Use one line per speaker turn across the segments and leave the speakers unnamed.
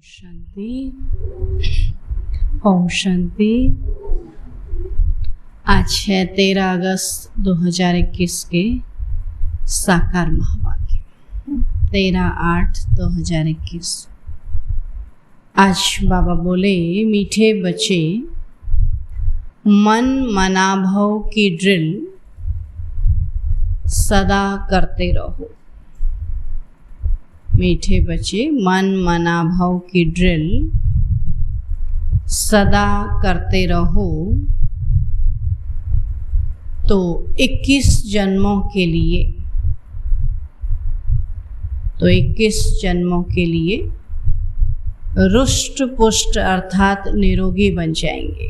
शांति। ओम शांति। आज है 13 अगस्त 2021 के साकार महावाक्य 13/8/2021। आज बाबा बोले, मीठे बच्चे मन मनाभव की ड्रिल सदा करते रहो। मीठे बच्चे मन मनाभव की ड्रिल सदा करते रहो तो 21 जन्मों के लिए रुष्ट पुष्ट अर्थात निरोगी बन जाएंगे।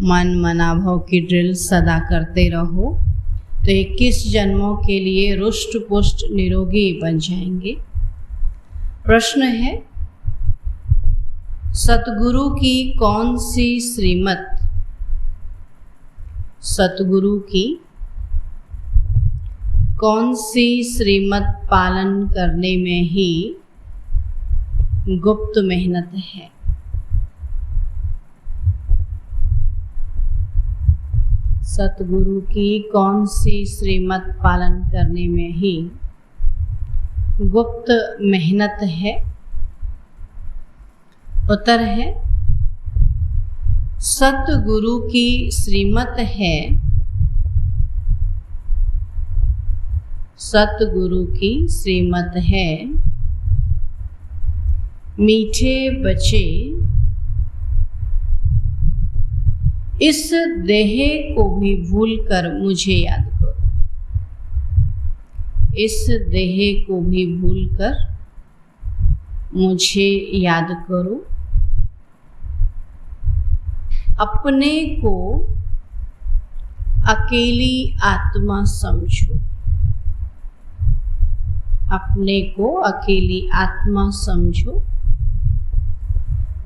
मन मनाभव की ड्रिल सदा करते रहो तो 21 जन्मों के लिए रुष्ट पुष्ट निरोगी बन जाएंगे। प्रश्न है, सतगुरु की कौन सी श्रीमत, सतगुरु की कौन सी श्रीमत पालन करने में ही गुप्त मेहनत है? सतगुरु की कौन सी श्रीमत पालन करने में ही गुप्त मेहनत है? उत्तर है, सतगुरु की श्रीमत है, सतगुरु की श्रीमत है, मीठे बच्चे इस देह को भी भूलकर मुझे याद करो। इस देह को भी भूलकर मुझे याद करो। अपने को अकेली आत्मा समझो। अपने को अकेली आत्मा समझो।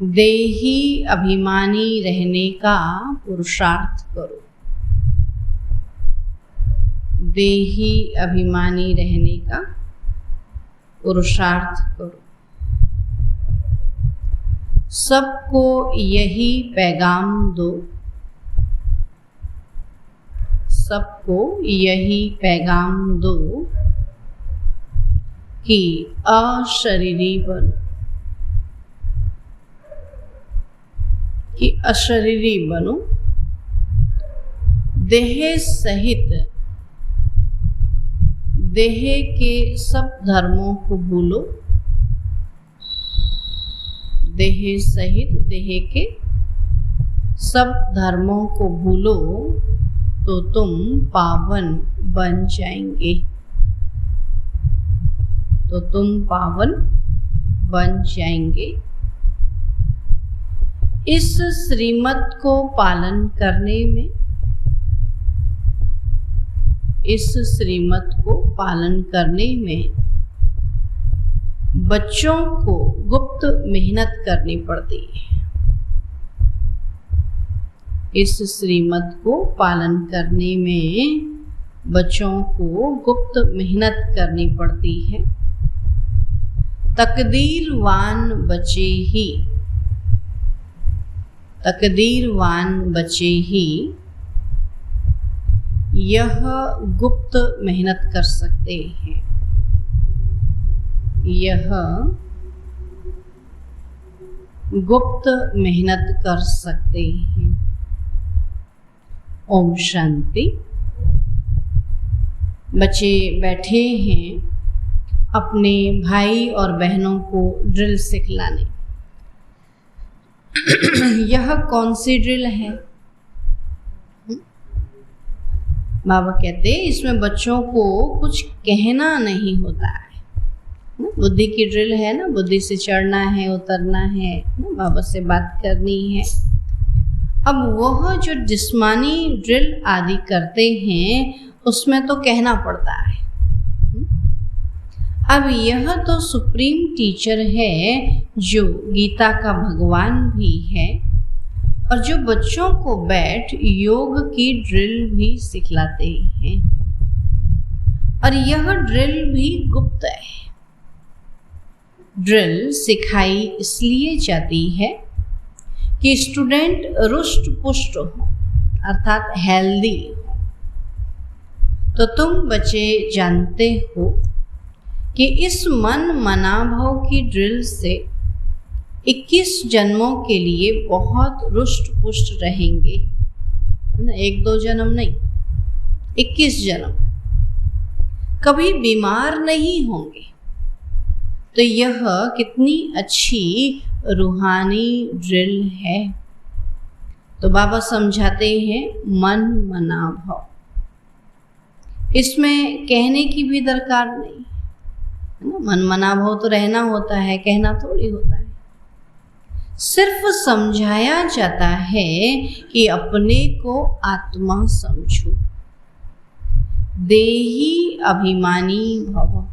देही अभिमानी रहने का पुरुषार्थ करो। देही अभिमानी रहने का पुरुषार्थ करो। सबको यही पैगाम दो। सबको यही पैगाम दो कि अशरीरी बनो, कि अशरीरी बनो। देह सहित देह के सब धर्मों को भूलो। देह सहित देह के सब धर्मों को भूलो तो तुम पावन बन जाएंगे। तो तुम पावन बन जाएंगे। इस श्रीमत को पालन करने में, इस श्रीमत को पालन करने में बच्चों को गुप्त मेहनत करनी पड़ती है। इस श्रीमत को पालन करने में बच्चों को गुप्त मेहनत करनी पड़ती है। तकदीरवान बच्चे ही, तकदीरवान बच्चे ही यह गुप्त मेहनत कर सकते हैं। यह गुप्त मेहनत कर सकते हैं। ओम शांति। बच्चे बैठे हैं अपने भाई और बहनों को ड्रिल सिखलाने। यह कौन सी ड्रिल है? बाबा कहते हैं इसमें बच्चों को कुछ कहना नहीं होता है। बुद्धि की ड्रिल है ना, बुद्धि से चढ़ना है, उतरना है, बाबा से बात करनी है। अब वह जो जिस्मानी ड्रिल आदि करते हैं उसमें तो कहना पड़ता है। अब यह तो सुप्रीम टीचर है जो गीता का भगवान भी है और जो बच्चों को बैठ योग की ड्रिल भी सिखलाते हैं। और यह ड्रिल भी गुप्त है। ड्रिल सिखाई इसलिए जाती है कि स्टूडेंट रुष्ट पुष्ट हो, अर्थात हेल्दी हो। तो तुम बच्चे जानते हो कि इस मन मनाभाव की ड्रिल से 21 जन्मों के लिए बहुत रुष्ट पुष्ट रहेंगे, है ना। 1-2 जन्म नहीं, 21 जन्म कभी बीमार नहीं होंगे। तो यह कितनी अच्छी रूहानी ड्रिल है। तो बाबा समझाते हैं मन मनाभाव, इसमें कहने की भी दरकार नहीं, है ना। मन मनाभाव तो रहना होता है, कहना थोड़ी होता है। सिर्फ समझाया जाता है कि अपने को आत्मा समझो, देही अभिमानी भव।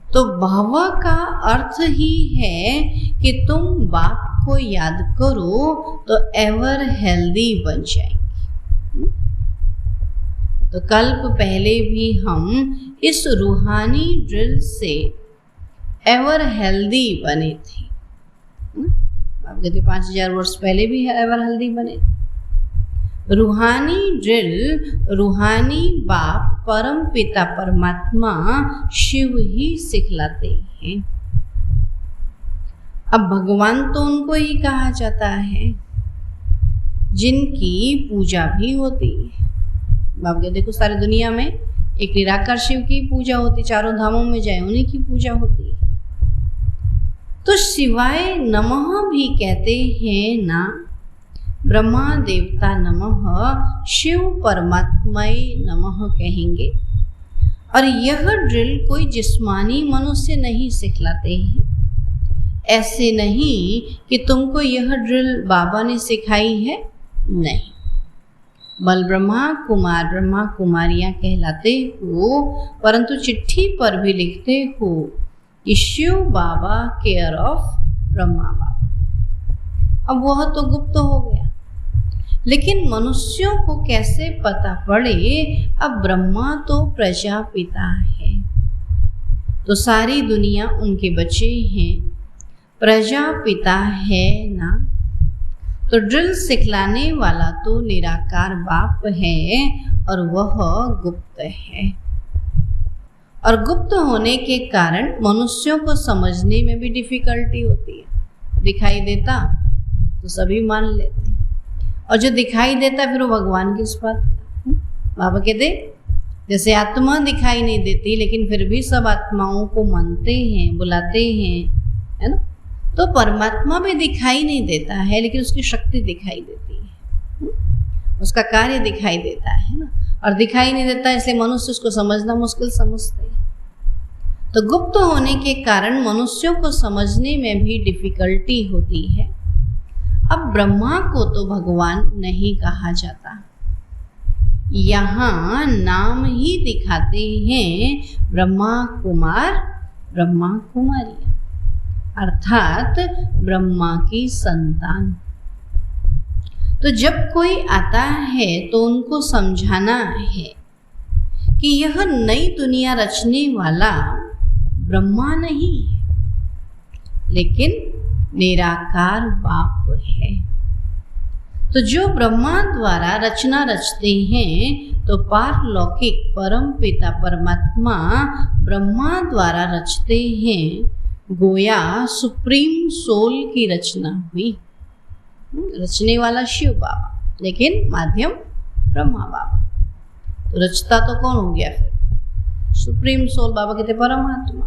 तो भव का अर्थ ही है कि तुम बाप को याद करो तो एवर हेल्दी बन जाएंगे। तो कल्प पहले भी हम इस रूहानी ड्रिल से एवर हेल्दी बने थे। आप कहते 5000 वर्ष पहले भी एवर हेल्दी बने थे। रूहानी ड्रिल रूहानी बाप परम पिता परमात्मा शिव ही सिखलाते हैं। अब भगवान तो उनको ही कहा जाता है जिनकी पूजा भी होती है। बाप कहते देखो सारी दुनिया में एक निराकार शिव की पूजा होती, चारों धामों में जाए उन्हीं की पूजा होती है। तो शिवाय नमः भी कहते हैं ना, ब्रह्मा देवता नमः, शिव परमात्माय नमः कहेंगे। और यह ड्रिल कोई जिस्मानी मनुष्य नहीं सिखलाते हैं। ऐसे नहीं कि तुमको यह ड्रिल बाबा ने सिखाई है, नहीं। बल ब्रह्मा कुमारियां कहलाते हो, परंतु चिट्ठी पर भी लिखते हो कि शिव बाबा केयर ऑफ ब्रह्मा बाबा। अब वह तो गुप्त हो गया, लेकिन मनुष्यों को कैसे पता पड़े? अब ब्रह्मा तो प्रजापिता है, तो सारी दुनिया उनके बच्चे हैं, प्रजापिता है ना। तो ड्रिल सिखलाने वाला तो निराकार बाप है और वह गुप्त है। और गुप्त होने के कारण मनुष्यों को समझने में भी डिफिकल्टी होती है। दिखाई देता तो सभी मान लेते हैं, और जो दिखाई देता फिर वो भगवान किस बात का। बाबा कहते जैसे आत्मा दिखाई नहीं देती लेकिन फिर भी सब आत्माओं को मानते हैं, बुलाते हैं, है ना। तो परमात्मा भी दिखाई नहीं देता है लेकिन उसकी शक्ति दिखाई देती है, उसका कार्य दिखाई देता है ना। और दिखाई नहीं देता इसलिए मनुष्य उसको समझना मुश्किल समझते हैं। तो गुप्त होने के कारण मनुष्यों को समझने में भी डिफिकल्टी होती है। अब ब्रह्मा को तो भगवान नहीं कहा जाता, यहाँ नाम ही दिखाते हैं ब्रह्मा कुमार ब्रह्मा कुमारियां, अर्थात ब्रह्मा की संतान। तो जब कोई आता है तो उनको समझाना है कि यह नई दुनिया रचने वाला ब्रह्मा नहीं है लेकिन निराकार बाप है। तो जो ब्रह्मा द्वारा रचना रचते हैं तो पारलौकिक परम पिता परमात्मा ब्रह्मा द्वारा रचते हैं, गोया सुप्रीम सोल की रचना हुई। रचने वाला शिव बाबा लेकिन माध्यम ब्रह्मा बाबा। तो रचता तो कौन हो गया फिर? सुप्रीम सोल, बाबा कहते परमात्मा।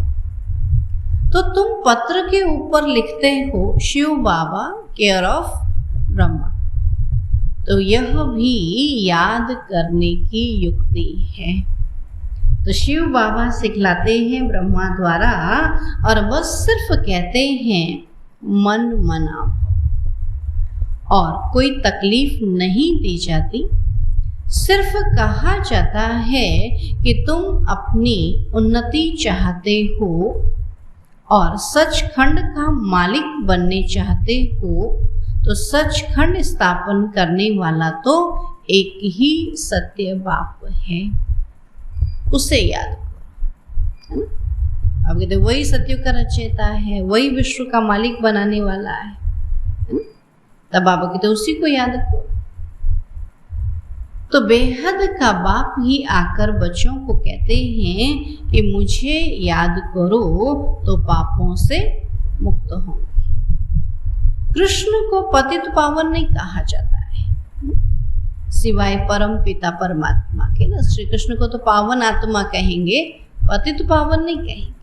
तो तुम पत्र के ऊपर लिखते हो शिव बाबा केयर ऑफ ब्रह्मा, तो यह भी याद करने की युक्ति है। तो शिव बाबा सिखलाते हैं ब्रह्मा द्वारा और बस सिर्फ कहते हैं मन मनाओ, और कोई तकलीफ नहीं दी जाती। सिर्फ कहा जाता है कि तुम अपनी उन्नति चाहते हो और सचखंड का मालिक बनने चाहते हो, तो सचखंड स्थापन करने वाला तो एक ही सत्य बाप है, उसे याद करो, है ना। बाबा कहते वही सत्युग का रचयिता है, वही विश्व का मालिक बनाने वाला है ना? तब बाबा कहते उसी को याद करो। तो बेहद का बाप ही आकर बच्चों को कहते हैं कि मुझे याद करो तो पापों से मुक्त होंगे। कृष्ण को पतित पावन नहीं कहा जाता है, सिवाय परम पिता परमात्मा के ना। श्री कृष्ण को तो पावन आत्मा कहेंगे, पतित पावन नहीं कहेंगे।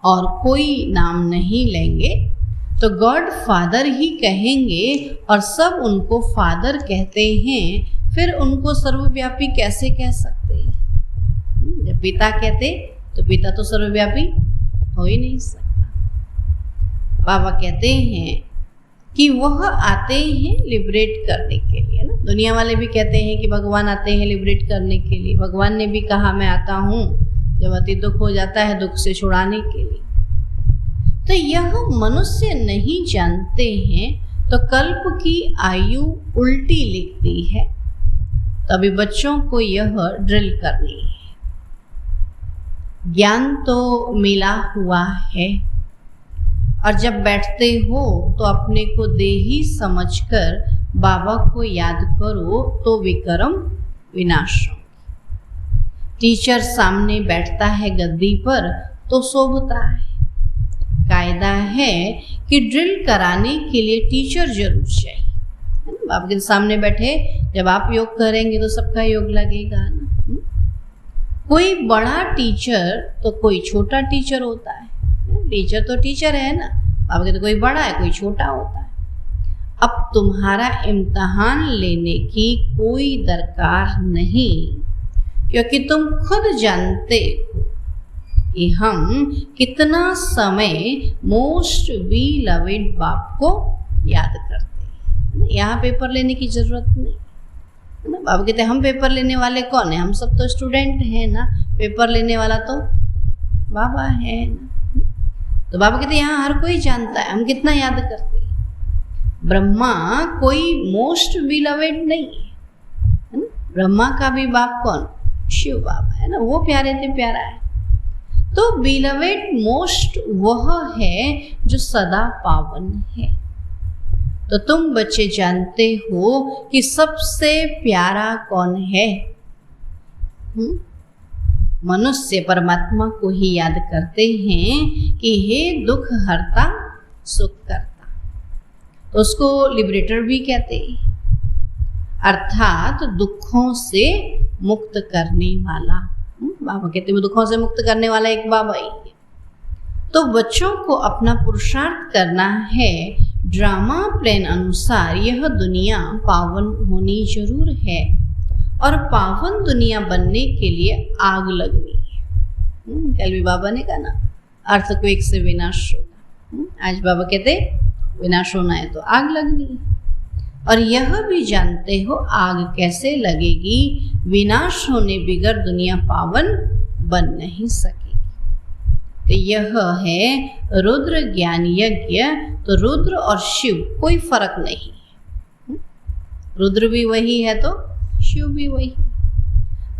और कोई नाम नहीं लेंगे तो गॉड फादर ही कहेंगे, और सब उनको फादर कहते हैं, फिर उनको सर्वव्यापी कैसे कह सकते हैं? जब पिता कहते तो पिता तो सर्वव्यापी हो ही नहीं सकता। बाबा कहते हैं कि वह आते हैं लिबरेट करने के लिए ना। दुनिया वाले भी कहते हैं कि भगवान आते हैं लिबरेट करने के लिए। भगवान ने भी कहा मैं आता हूँ जब अति दुख हो जाता है, दुख से छुड़ाने के लिए। तो यह मनुष्य नहीं जानते हैं तो कल्प की आयु उल्टी लिखती है। तभी बच्चों को यह ड्रिल करनी है। ज्ञान तो मिला हुआ है, और जब बैठते हो तो अपने को देही समझकर बाबा को याद करो तो विक्रम विनाश होंगे। टीचर सामने बैठता है गद्दी पर तो शोभता है। कायदा है कि ड्रिल कराने के लिए टीचर जरूर चाहिए, है ना? बाबा के सामने बैठे जब आप योग करेंगे तो सबका योग लगेगा ना। कोई बड़ा टीचर तो कोई छोटा टीचर होता है। टीचर तो टीचर है ना। बाबा कहते कोई बड़ा है कोई छोटा होता है। अब तुम्हारा इम्तहान लेने की कोई दरकार नहीं, क्योंकि तुम खुद जानते हो कि हम कितना समय मोस्ट बीलवेड बाप को याद करते हैं। यहाँ पेपर लेने की जरूरत नहीं है ना। बाबा कहते हम पेपर लेने वाले कौन है? हम सब तो स्टूडेंट हैं ना। पेपर लेने वाला तो बाबा है ना। तो बाबा कहते यहाँ हर कोई जानता है हम कितना याद करते हैं। ब्रह्मा कोई मोस्ट बीलवेड नहीं है ना। ब्रह्मा का भी बाप कौन? शिव बाबा है ना। वो प्यारे थे प्यारा है। तो बीलवेड मोस्ट वह है जो सदा पावन है। तो तुम बच्चे जानते हो कि सबसे प्यारा कौन है? मनुष्य परमात्मा को ही याद करते हैं कि हे दुख हरता सुख करता, तो उसको लिबरेटर भी कहते हैं, अर्थात दुखों से मुक्त करने वाला। बाबा कहते हैं दुखों से मुक्त करने वाला एक बाबा ही है। तो बच्चों को अपना पुरुषार्थ करना है। ड्रामा प्लान अनुसार यह दुनिया पावन होनी जरूर है, और पावन दुनिया बनने के लिए आग लगनी है। कल भी बाबा ने कहा ना अर्थक्वेक से विनाश होगा। आज बाबा कहते विनाश होना है तो आग लगनी है। और यह भी जानते हो आग कैसे लगेगी, विनाश होने बिगर दुनिया पावन बन नहीं सकेगी। तो यह है रुद्र ज्ञान यज्ञ। तो रुद्र और शिव कोई फर्क नहीं है। रुद्र भी वही है तो शिव भी वही,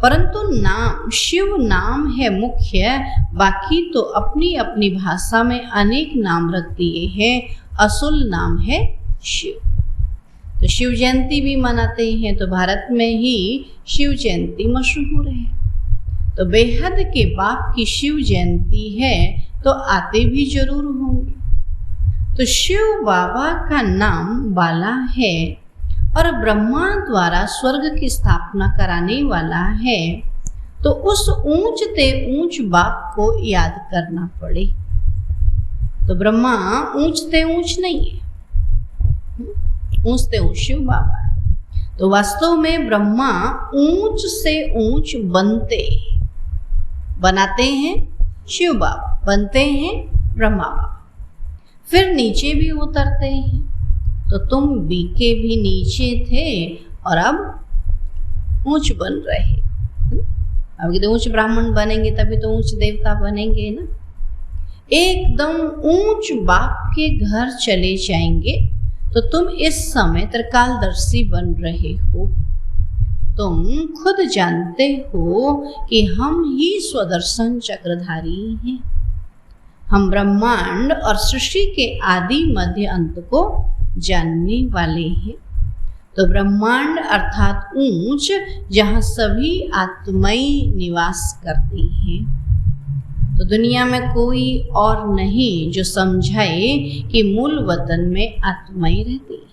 परंतु नाम शिव नाम है मुख्य, बाकी तो अपनी अपनी भाषा में अनेक नाम रख दिए हैं। असुल नाम है शिव। तो शिव जयंती भी मनाते हैं, तो भारत में ही शिव जयंती मशहूर है। तो बेहद के बाप की शिव जयंती है तो आते भी जरूर होंगे। तो शिव बाबा का नाम बाला है और ब्रह्मा द्वारा स्वर्ग की स्थापना कराने वाला है। तो उस ऊंच ते ऊंच बाप को याद करना पड़े। तो ब्रह्मा ऊंच ते ऊंच नहीं है, ऊंच ते ऊंच शिव बाबा है। तो वास्तव में ब्रह्मा ऊंच से ऊंच बनाते हैं शिव बाबा, बनते हैं ब्रह्मा बाबा, फिर नीचे भी उतरते हैं। तो तुम बीके भी नीचे थे और अब ऊंच बन रहे। अब कहते ऊंच ब्राह्मण बनेंगे तभी तो ऊंच देवता बनेंगे ना। एकदम ऊंच बाप के घर चले जाएंगे तो तुम इस समय त्रिकालदर्शी बन रहे हो। तुम खुद जानते हो कि हम ही स्वदर्शन चक्रधारी हैं। हम ब्रह्मांड और सृष्टि के आदि मध्य अंत को जानने वाले हैं। तो ब्रह्मांड अर्थात ऊंच, जहाँ सभी आत्माएं निवास करती हैं। तो दुनिया में कोई और नहीं जो समझाए कि मूल वतन में आत्माएं रहती है।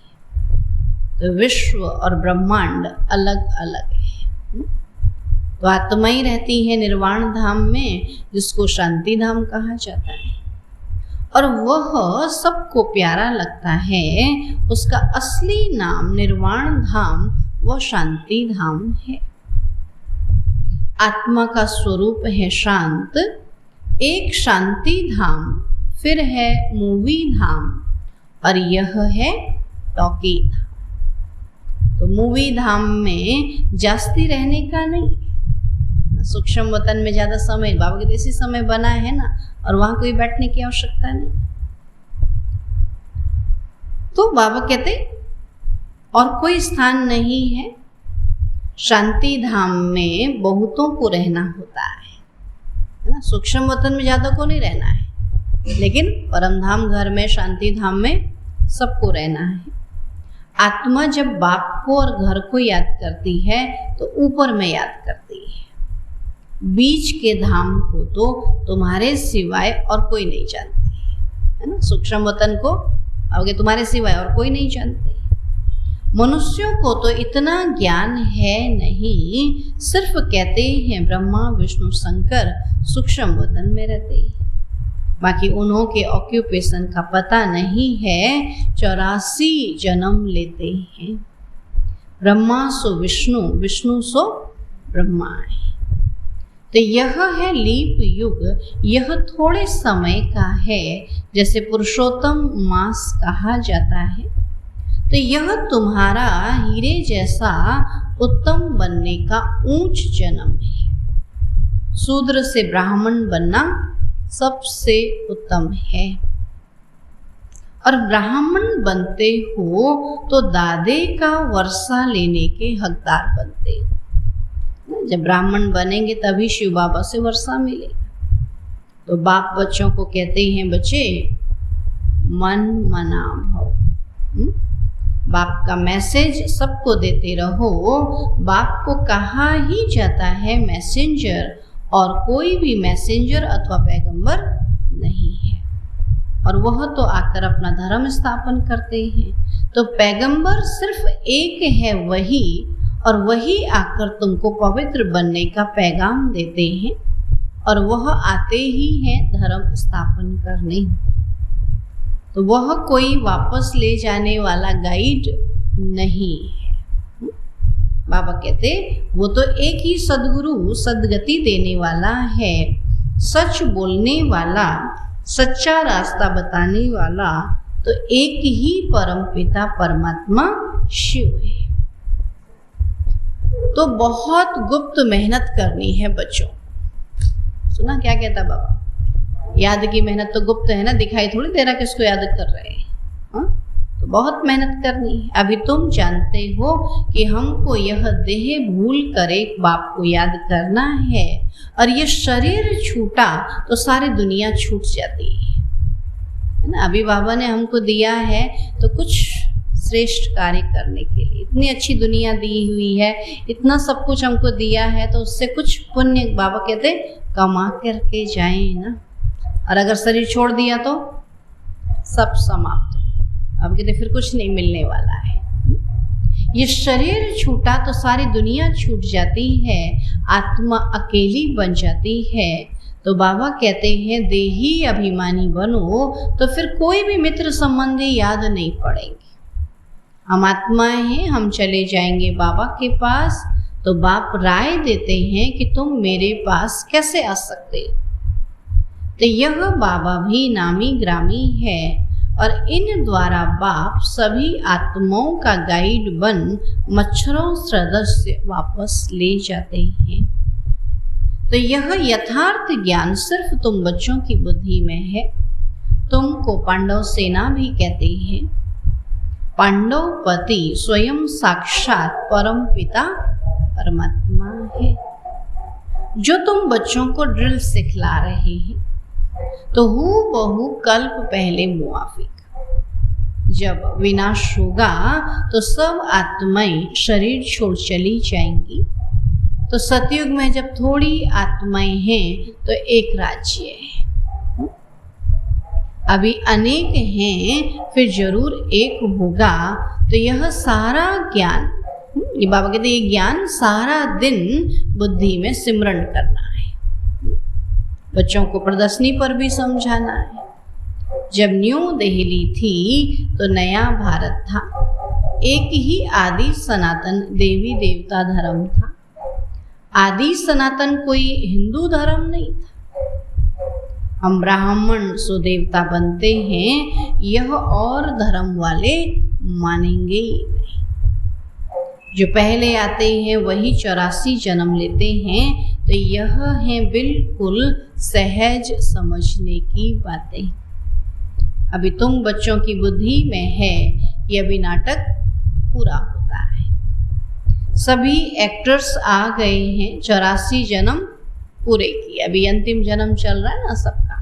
तो विश्व और ब्रह्मांड अलग अलग है। तो आत्माएं रहती है निर्वाण धाम में, जिसको शांति धाम कहा जाता है, और वह सबको प्यारा लगता है। उसका असली नाम निर्वाण धाम व शांति धाम है। आत्मा का स्वरूप है शांत। एक शांति धाम, फिर है मूवी धाम, और यह है टॉकी धाम। तो मूवी धाम में जास्ती रहने का नहीं, सूक्ष्म वतन में ज़्यादा समय, बाबा के देसी समय बना है ना, और वहाँ कोई बैठने की आवश्यकता नहीं। तो बाबा कहते और कोई स्थान नहीं है। शांति धाम में बहुतों को रहना होता है ना। सूक्ष्म वतन में ज़्यादा को नहीं रहना है, लेकिन परम धाम घर में, शांति धाम में सबको रहना है। आत्मा जब बाप को और घर को याद करती है तो ऊपर में याद करती है। बीच के धाम को तो तुम्हारे सिवाय और कोई नहीं जानते है ना। सूक्ष्म वतन को आगे तुम्हारे सिवाय और कोई नहीं जानते। मनुष्यों को तो इतना ज्ञान है नहीं, सिर्फ कहते हैं ब्रह्मा विष्णु शंकर सूक्ष्म वतन में रहते हैं। बाकी उन्हों के ऑक्यूपेशन का पता नहीं है। 84 जन्म लेते हैं। ब्रह्मा सो विष्णु, विष्णु सो ब्रह्मा है। तो यह है लीप युग। यह थोड़े समय का है, जैसे पुरुषोत्तम मास कहा जाता है। तो यह तुम्हारा हीरे जैसा उत्तम बनने का ऊंच जन्म है। शूद्र से ब्राह्मण बनना सबसे उत्तम है। और ब्राह्मण बनते हो तो दादे का वर्षा लेने के हकदार बनते हो। जब ब्राह्मण बनेंगे तभी शिव बाबा से वर्षा मिलेगा। तो बाप बच्चों को कहते हैं, बच्चे मन मना भव। बाप का मैसेज सबको देते रहो। बाप को कहा ही जाता है मैसेंजर, और कोई भी मैसेंजर अथवा पैगंबर नहीं है। और वह तो आकर अपना धर्म स्थापन करते हैं। तो पैगंबर सिर्फ एक है वही, और वही आकर तुमको पवित्र बनने का पैगाम देते हैं। और वह आते ही हैं धर्म स्थापन करने। तो वह कोई वापस ले जाने वाला गाइड नहीं है। बाबा कहते वो तो एक ही सद्गुरु सद्गति देने वाला है, सच बोलने वाला, सच्चा रास्ता बताने वाला। तो एक ही परम पिता परमात्मा शिव है। तो बहुत गुप्त मेहनत करनी है बच्चों। सुना क्या कहता बाबा? याद की मेहनत तो गुप्त है ना, दिखाई थोड़ी दे रहा किसको याद कर रहे हैं। तो बहुत मेहनत करनी है। अभी तुम जानते हो कि हमको यह देह भूल कर एक बाप को याद करना है, और ये शरीर छूटा तो सारी दुनिया छूट जाती है ना। अभी बाबा ने हमको दिया है तो कुछ श्रेष्ठ कार्य करने के लिए। इतनी अच्छी दुनिया दी हुई है, इतना सब कुछ हमको दिया है, तो उससे कुछ पुण्य बाबा कहते कमा करके जाएं ना। और अगर शरीर छोड़ दिया तो सब समाप्त। अब कहते फिर कुछ नहीं मिलने वाला है। ये शरीर छूटा तो सारी दुनिया छूट जाती है, आत्मा अकेली बन जाती है। तो बाबा कहते हैं देही अभिमानी बनो तो फिर कोई भी मित्र संबंधी याद नहीं पड़ेंगे। हम आत्माएं हैं, हम चले जाएंगे बाबा के पास। तो बाप राय देते हैं कि तुम मेरे पास कैसे आ सकते हो। तो यह बाबा भी नामी ग्रामी है, और इन द्वारा बाप सभी आत्माओं का गाइड बन मच्छरों सदस्य वापस ले जाते हैं। तो यह यथार्थ ज्ञान सिर्फ तुम बच्चों की बुद्धि में है। तुमको पांडव सेना भी कहते हैं। पांडव पति स्वयं साक्षात परम पिता परमात्मा है। जो तुम बच्चों को ड्रिल सिखला रहे हैं तो हूबहू कल्प पहले मुआफिक। जब विनाश होगा तो सब आत्माएं शरीर छोड़ चली जाएंगी। तो सतयुग में जब थोड़ी आत्माएं हैं तो एक राज्य है। अभी अनेक हैं, फिर जरूर एक होगा। तो यह सारा ज्ञान, ये बाबा कहते हैं, ये ज्ञान सारा दिन बुद्धि में सिमरण करना है। बच्चों को प्रदर्शनी पर भी समझाना है। जब न्यू दिल्ली थी तो नया भारत था। एक ही आदि सनातन देवी देवता धर्म था। आदि सनातन कोई हिंदू धर्म नहीं था। हम ब्राह्मण सो देवता बनते हैं, यह और धर्म वाले मानेंगे ही नहीं। जो पहले आते हैं वही 84 जन्म लेते हैं। तो यह है बिल्कुल सहज समझने की बातें। अभी तुम बच्चों की बुद्धि में है कि अभी नाटक पूरा होता है। सभी एक्टर्स आ गए हैं, 84 जन्म पूरे किए, अभी अंतिम जन्म चल रहा है ना सबका।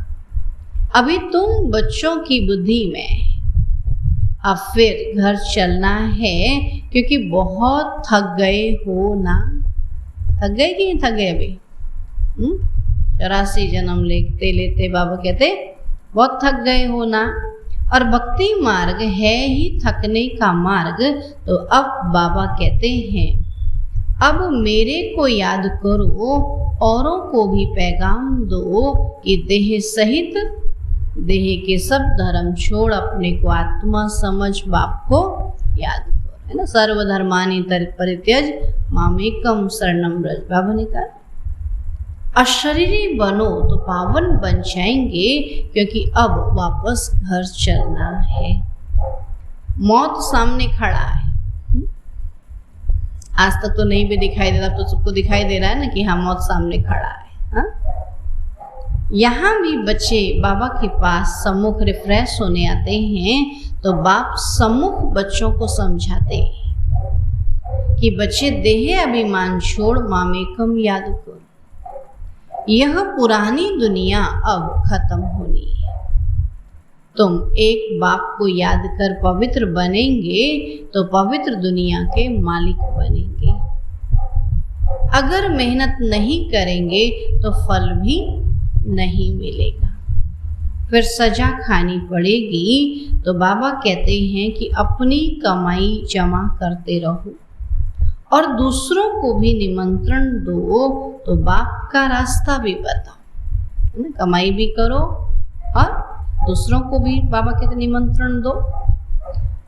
अभी तुम बच्चों की बुद्धि में, अब फिर घर चलना है क्योंकि बहुत थक गए हो ना। थक गए कि नहीं थक गए अभी? 84 जन्म लेते लेते बाबा कहते बहुत थक गए हो ना। और भक्ति मार्ग है ही थकने का मार्ग। तो अब बाबा कहते हैं, अब मेरे को याद करो, औरों को भी पैगाम दो कि देह सहित देह के सब धर्म छोड़ अपने को आत्मा समझ बाप को याद करो, है ना। सर्वधर्मानि परित्यज मामेकम शरणम व्रज। बाबा ने कहा अशरीरी बनो तो पावन बन जाएंगे, क्योंकि अब वापस घर चलना है। मौत सामने खड़ा है। आज तक तो नहीं भी दिखाई दे रहा, तो सबको दिखाई दे रहा है ना कि हाँ मौत सामने खड़ा है। हाँ? यहाँ भी बच्चे बाबा के पास सम्मुख रिफ्रेश होने आते हैं। तो बाप सम्मुख बच्चों को समझाते हैं कि बच्चे देह अभिमान छोड़ मामेकम याद करो। यह पुरानी दुनिया अब खत्म होनी है। तुम एक बाप को याद कर पवित्र बनेंगे तो पवित्र दुनिया के मालिक बनेंगे। अगर मेहनत नहीं करेंगे तो फल भी नहीं मिलेगा, फिर सजा खानी पड़ेगी। तो बाबा कहते हैं कि अपनी कमाई जमा करते रहो और दूसरों को भी निमंत्रण दो। तो बाप का रास्ता भी बताओ, कमाई भी करो और दूसरों को भी बाबा के निमंत्रण दो।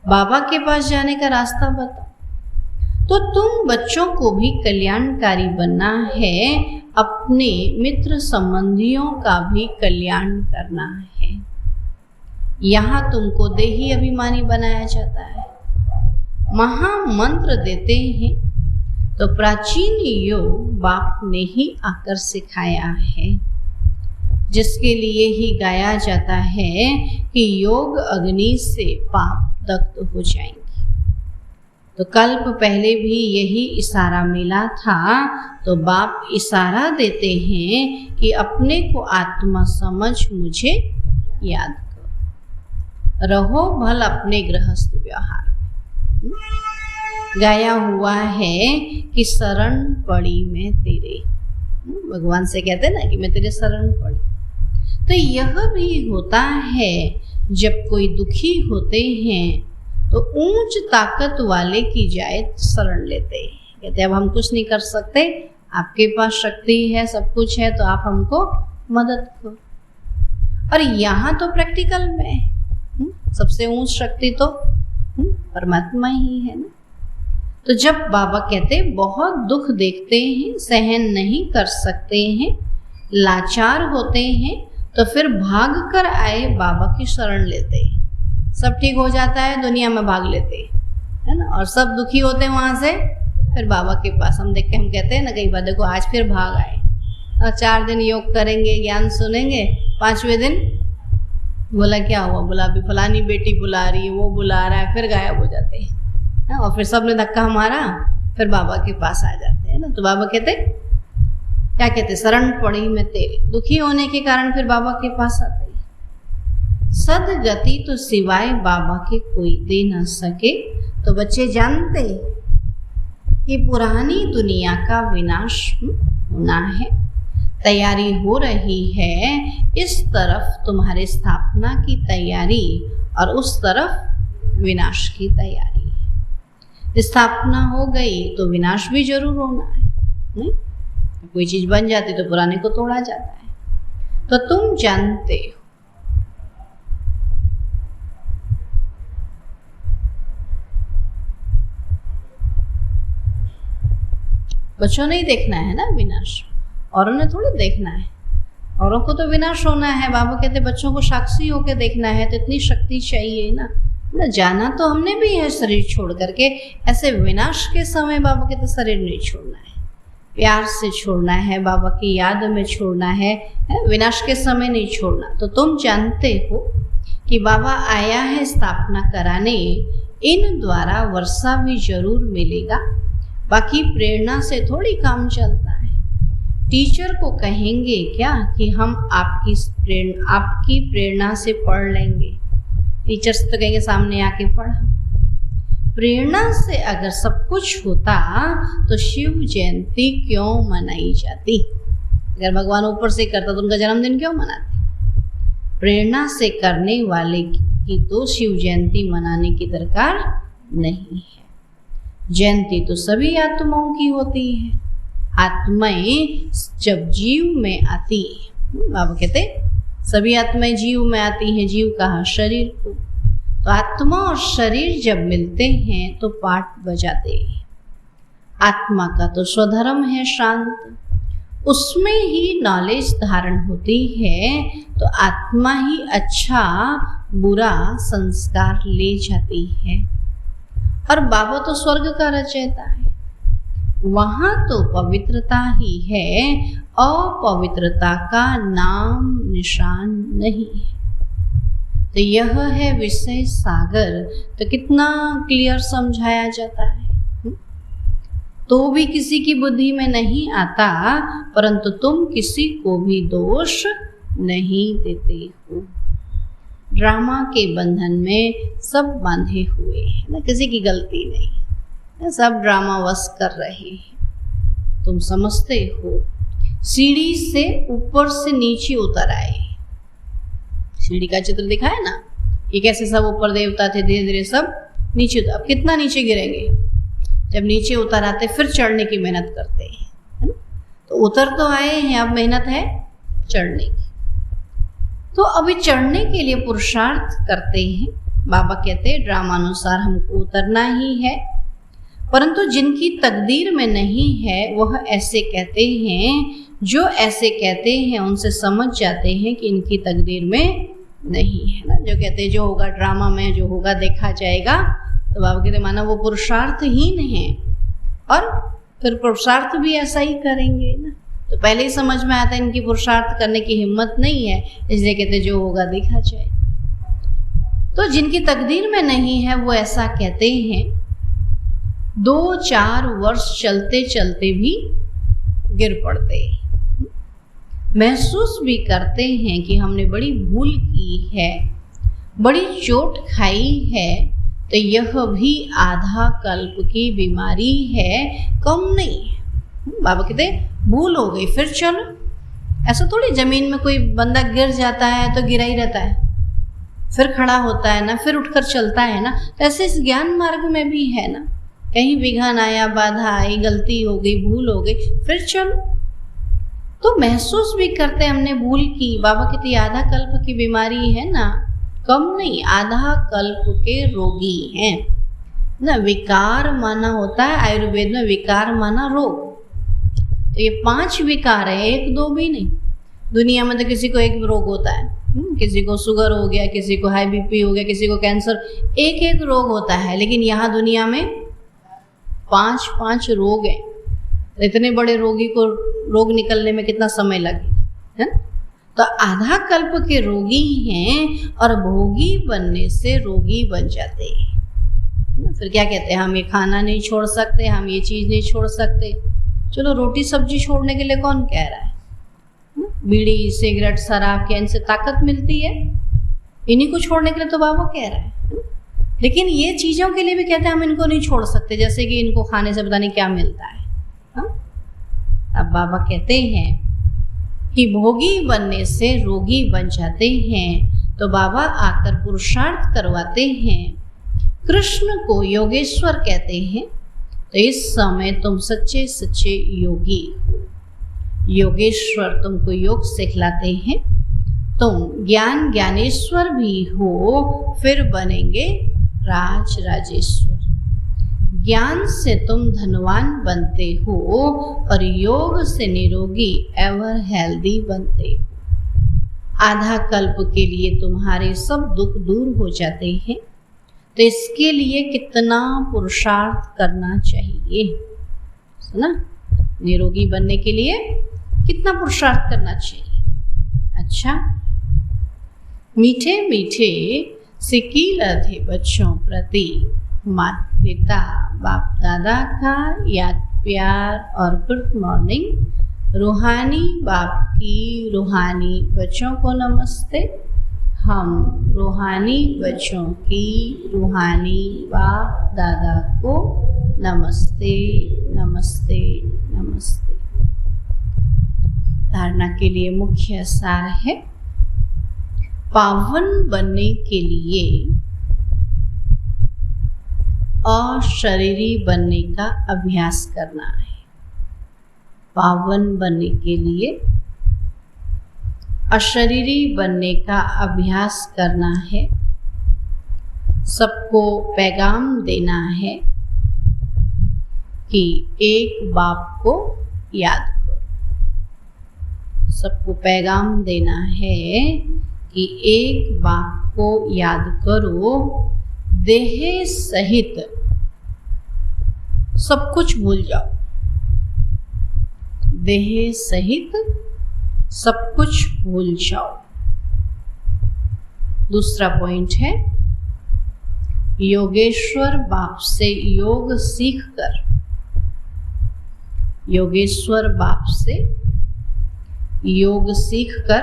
बाबा के पास जाने का रास्ता बताओ। तो तुम बच्चों को भी कल्याणकारी बनना है, अपने मित्र संबंधियों का भी कल्याण करना है। यहाँ तुमको देही अभिमानी बनाया जाता है। महामंत्र देते हैं तो प्राचीन योग बाप ने ही आकर सिखाया है, जिसके लिए ही गाया जाता है कि योग अग्नि से पाप दग्ध हो जाएंगे। तो कल्प पहले भी यही इशारा मिला था। तो बाप इशारा देते हैं कि अपने को आत्मा समझ मुझे याद करो, रहो भल अपने गृहस्थ व्यवहार में। गाया हुआ है कि शरण पड़ी मैं तेरे, भगवान से कहते हैं ना कि मैं तेरे शरण पड़ी। तो यह भी होता है जब कोई दुखी होते हैं तो ऊंच ताकत वाले की जाए शरण लेते हैं। कहते हैं अब हम कुछ नहीं कर सकते, आपके पास शक्ति है, सब कुछ है, तो आप हमको मदद करो। और यहाँ तो प्रैक्टिकल में सबसे ऊंच शक्ति तो परमात्मा ही है ना। तो जब बाबा कहते बहुत दुख देखते हैं, सहन नहीं कर सकते हैं, लाचार होते हैं, तो फिर भाग कर आए बाबा की शरण लेते हैं। सब ठीक हो जाता है, दुनिया में भाग लेते हैं, है ना। और सब दुखी होते हैं, वहाँ से फिर बाबा के पास हम देख के हम कहते हैं ना कई बार, देखो आज फिर भाग आए। और 4 दिन योग करेंगे, ज्ञान सुनेंगे, 5वें दिन बोला क्या हुआ, बोला अभी फलानी बेटी बुला रही है, वो बुला रहा है, फिर गायब हो जाते हैं। और फिर सबने धक्का मारा, फिर बाबा के पास आ जाते हैं। ना। तो बाबा कहते क्या कहते, शरण पड़ी मैं तेरे। दुखी होने के कारण फिर बाबा के पास आते हैं। सदगति तो सिवाय बाबा के कोई दे न सके। तो बच्चे जानते कि पुरानी दुनिया का विनाश होना है, तैयारी हो रही है। इस तरफ तुम्हारे स्थापना की तैयारी और उस तरफ विनाश की तैयारी है। स्थापना हो गई तो विनाश भी जरूर होना है, नहीं? कोई चीज बन जाती तो पुराने को तोड़ा जाता है। तो तुम जानते हो। बच्चों ने ही देखना है ना विनाश, औरों ने थोड़ी देखना है। औरों को तो विनाश होना है, बाबा कहते बच्चों को साक्षी होकर देखना है। तो इतनी शक्ति चाहिए ना, जाना तो हमने भी है शरीर छोड़ करके। ऐसे विनाश के समय बाबा कहते शरीर नहीं छोड़ना है, प्यार से छोड़ना है, बाबा की याद में छोड़ना है, विनाश के समय नहीं छोड़ना। तो तुम जानते हो कि बाबा आया है स्थापना कराने, इन द्वारा वर्षा भी जरूर मिलेगा। बाकी प्रेरणा से थोड़ी काम चलता है। टीचर को कहेंगे क्या कि हम आपकी प्रेरणा से पढ़ लेंगे। टीचर से तो कहेंगे सामने आके पढ़ा। प्रेरणा से अगर सब कुछ होता तो शिव जयंती क्यों मनाई जाती? अगर भगवान ऊपर से करता तो उनका जन्मदिन क्यों मनाते? प्रेरणा से करने वाले की तो शिव जयंती मनाने की दरकार नहीं है। जयंती तो सभी आत्माओं की होती है। आत्माएं जब जीव में आती है, बाबा कहते सभी आत्माएं जीव में आती हैं। जीव कहा शरीर को। तो आत्मा और शरीर जब मिलते हैं तो पाठ बजाते हैं। आत्मा का तो स्वधर्म है शांत, उसमें ही नॉलेज धारण होती है। तो आत्मा ही अच्छा बुरा संस्कार ले जाती है। और बाबा तो स्वर्ग का रचयिता है, वहां तो पवित्रता ही है, अपवित्रता का नाम निशान नहीं है। तो यह है विषय सागर। तो कितना क्लियर समझाया जाता है। तो भी किसी की बुद्धि में नहीं आता, परंतु तुम किसी को भी दोष नहीं देते हो। ड्रामा के बंधन में सब बांधे हुए हैं ना, किसी की गलती नहीं, सब ड्रामा वश कर रहे हैं। तुम समझते हो सीढ़ी से ऊपर से नीचे उतर आए। सीढ़ी का चित्र दिखा है ना, ये कैसे सब ऊपर देवता थे, धीरे धीरे सब नीचे। अब कितना नीचे गिरेंगे? जब नीचे उतर आते फिर चढ़ने की मेहनत करते हैं, है ना? तो उतर तो आए हैं, अब मेहनत है चढ़ने की। तो अभी चढ़ने के लिए पुरुषार्थ करते हैं। बाबा कहते हैं ड्रामानुसार हमको उतरना ही है, परंतु जिनकी तकदीर में नहीं है वह ऐसे कहते हैं। जो ऐसे कहते हैं उनसे समझ जाते हैं कि इनकी तकदीर में नहीं है ना। जो कहते हैं जो होगा ड्रामा में, जो होगा देखा जाएगा। तो बाबा कहते माना वो पुरुषार्थहीन है, और फिर पुरुषार्थ भी ऐसा ही करेंगे ना। तो पहले ही समझ में आता है इनकी पुरुषार्थ करने की हिम्मत नहीं है, इसलिए कहते जो होगा देखा जाएगा। तो जिनकी तकदीर में नहीं है वो ऐसा कहते हैं। 2-4 वर्ष चलते चलते भी गिर पड़ते हैं, महसूस भी करते हैं कि हमने बड़ी भूल की है, बड़ी चोट खाई है। तो यह भी आधा कल्प की बीमारी है, कम नहीं है। बाबा कहते भूल हो गई फिर चलो। ऐसा थोड़ी जमीन में कोई बंदा गिर जाता है तो गिरा ही रहता है, फिर खड़ा होता है ना, फिर उठकर चलता है ना। तो ऐसे इस ज्ञान मार्ग में भी है ना, कहीं विघन आया, बाधा आई, गलती हो गई, भूल हो गई, फिर चलो। तो महसूस भी करते हमने भूल की। बाबा कहते आधा कल्प की बीमारी है ना, कम नहीं, आधा कल्प के रोगी हैं ना। विकार माना होता है आयुर्वेद में, विकार माना रोग। तो ये 5 विकार है, 1-2 भी नहीं। दुनिया में तो किसी को एक रोग होता है, किसी को शुगर हो गया, किसी को हाई बीपी हो गया, किसी को कैंसर, एक रोग होता है। लेकिन यहाँ दुनिया में 5 रोग हैं। इतने बड़े रोगी को रोग निकलने में कितना समय लगेगा, है? तो आधा कल्प के रोगी हैं और भोगी बनने से रोगी बन जाते हैं। फिर क्या कहते हैं, हम ये खाना नहीं छोड़ सकते, हम ये चीज़ नहीं छोड़ सकते, चलो रोटी सब्जी छोड़ने के लिए कौन कह रहा है? बीड़ी सिगरेट शराब के इनसे ताकत मिलती है, इन्हीं को छोड़ने के लिए तो बाबा कह रहा है। लेकिन ये चीज़ों के लिए भी कहते हैं हम इनको नहीं छोड़ सकते, जैसे कि इनको खाने से पता नहीं क्या मिलता है। अब बाबा कहते हैं कि भोगी बनने से रोगी बन जाते हैं, तो बाबा आकर पुरुषार्थ करवाते हैं। कृष्ण को योगेश्वर कहते हैं, तो इस समय तुम सच्चे सच्चे योगी हो। योगेश्वर तुमको योग सिखलाते हैं, तुम ज्ञान ज्ञानेश्वर भी हो, फिर बनेंगे राज राजेश्वर। ज्ञान से तुम धनवान बनते हो और योग से निरोगी एवर हेल्दी बनते हो। आधा कल्प के लिए तुम्हारे सब दुख दूर हो जाते हैं, तो इसके लिए कितना पुरुषार्थ करना चाहिए? सुना, निरोगी बनने के लिए कितना पुरुषार्थ करना चाहिए? अच्छा, मीठे मीठे सिकील थे बच्चों प्रति माता पिता बाप दादा का याद प्यार और गुड मॉर्निंग। रूहानी बाप की रूहानी बच्चों को नमस्ते। हम रूहानी बच्चों की रूहानी बाप दादा को नमस्ते नमस्ते नमस्ते। धारणा के लिए मुख्य सार है, पावन बनने के लिए अशरीरी बनने का अभ्यास करना है। पावन बनने के लिए अशरीरी बनने का अभ्यास करना है। सबको पैगाम देना है कि एक बाप को याद करो। सबको पैगाम देना है कि एक बाप को याद करो, देह सहित सब कुछ भूल जाओ। देह सहित सब कुछ भूल जाओ। दूसरा पॉइंट है, योगेश्वर बाप से योग सीखकर, योगेश्वर बाप से योग सीखकर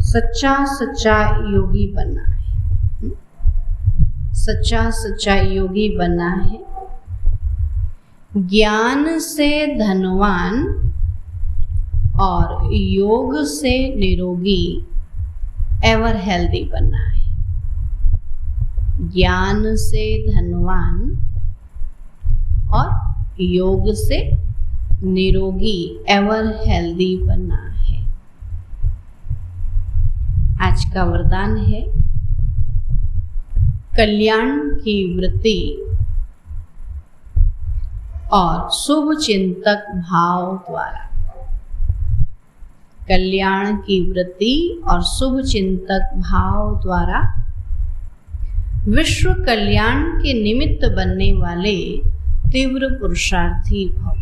सच्चा सच्चा योगी बनना है। सच्चा सच्चा योगी बनना है। ज्ञान से धनवान और योग से निरोगी एवर हेल्दी बनना है। ज्ञान से धनवान और योग से निरोगी एवर हेल्दी बनना है। आज का वरदान है, कल्याण की वृत्ति और शुभ चिंतक भाव द्वारा। कल्याण की वृत्ति और शुभ चिंतक भाव द्वारा विश्व कल्याण के निमित्त बनने वाले तीव्र पुरुषार्थी भव।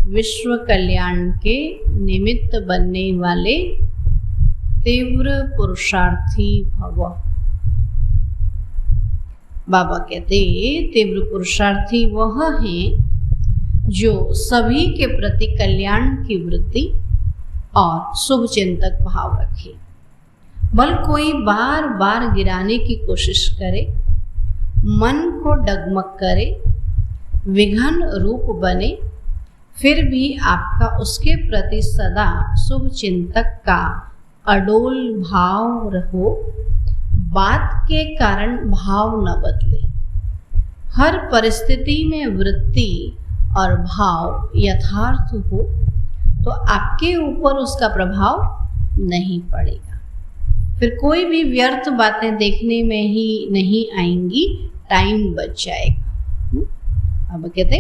विश्व कल्याण के निमित्त बनने वाले तीव्र पुरुषार्थी भव। बाबा कहते तीव्र पुरुषार्थी वह हैं जो सभी के प्रति कल्याण की वृत्ति और शुभ चिंतक भाव रखे। बल कोई बार बार गिराने की कोशिश करे, मन को डगमग करे, विघ्न रूप बने, फिर भी आपका उसके प्रति सदा शुभ चिंतक का अडोल भाव रहो। बात के कारण भाव न बदले। हर परिस्थिति में वृत्ति और भाव यथार्थ हो तो आपके ऊपर उसका प्रभाव नहीं पड़ेगा। फिर कोई भी व्यर्थ बातें देखने में ही नहीं आएंगी, टाइम बच जाएगा। अब कहते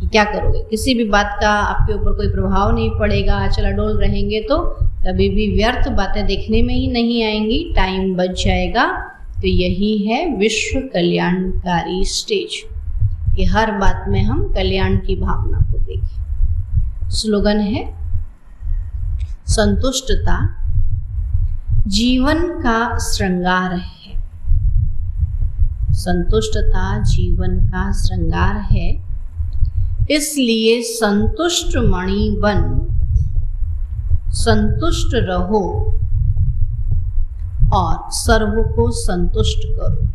कि क्या करोगे, किसी भी बात का आपके ऊपर कोई प्रभाव नहीं पड़ेगा, चल अडोल रहेंगे तो कभी भी व्यर्थ बातें देखने में ही नहीं आएंगी, टाइम बच जाएगा। तो यही है विश्व कल्याणकारी स्टेज, कि हर बात में हम कल्याण की भावना को देखें। स्लोगन है, संतुष्टता जीवन का श्रृंगार है। संतुष्टता जीवन का श्रृंगार है। इसलिए संतुष्ट मणि बन, संतुष्ट रहो और सर्व को संतुष्ट करो।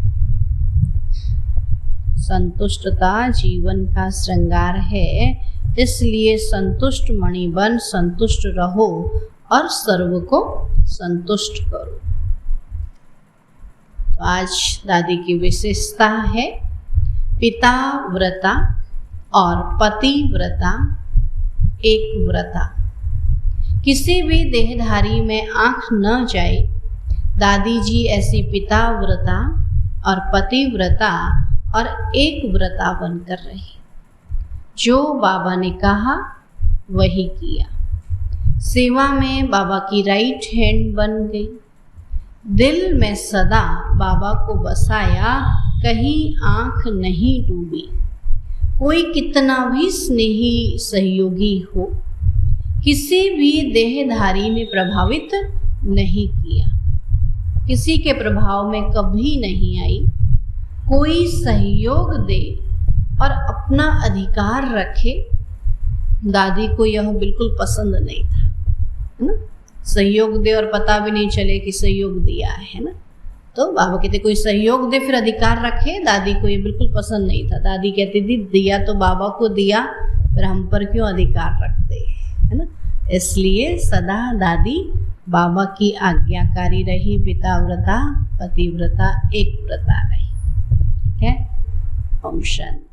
संतुष्टता जीवन का श्रृंगार है, इसलिए संतुष्ट मणि बन, संतुष्ट रहो और सर्व को संतुष्ट करो। तो आज दादी की विशेषता है पिता व्रता और पति व्रता, एक व्रता। किसी भी देहधारी में आंख न जाए, दादी जी ऐसी पिता व्रता और पति व्रता और एक व्रता बनकर रही। जो बाबा ने कहा वही किया। सेवा में बाबा की राइट हैंड बन गई। दिल में सदा बाबा को बसाया, कहीं आंख नहीं डूबी। कोई कितना भी स्नेही सहयोगी हो, किसी भी देहधारी ने प्रभावित नहीं किया, किसी के प्रभाव में कभी नहीं आई। कोई सहयोग दे और अपना अधिकार रखे, दादी को यह बिल्कुल पसंद नहीं था, है ना। सहयोग दे और पता भी नहीं चले कि सहयोग दिया है ना। तो बाबा कहते कोई सहयोग दे फिर अधिकार रखे, दादी को ये बिल्कुल पसंद नहीं था। दादी कहती थी दिया तो बाबा को दिया, फिर हम पर क्यों अधिकार रखते, है ना। इसलिए सदा दादी बाबा की आज्ञाकारी रही, पिता व्रता, पति व्रता, एक व्रता रही। ठीक है। ओम शांति।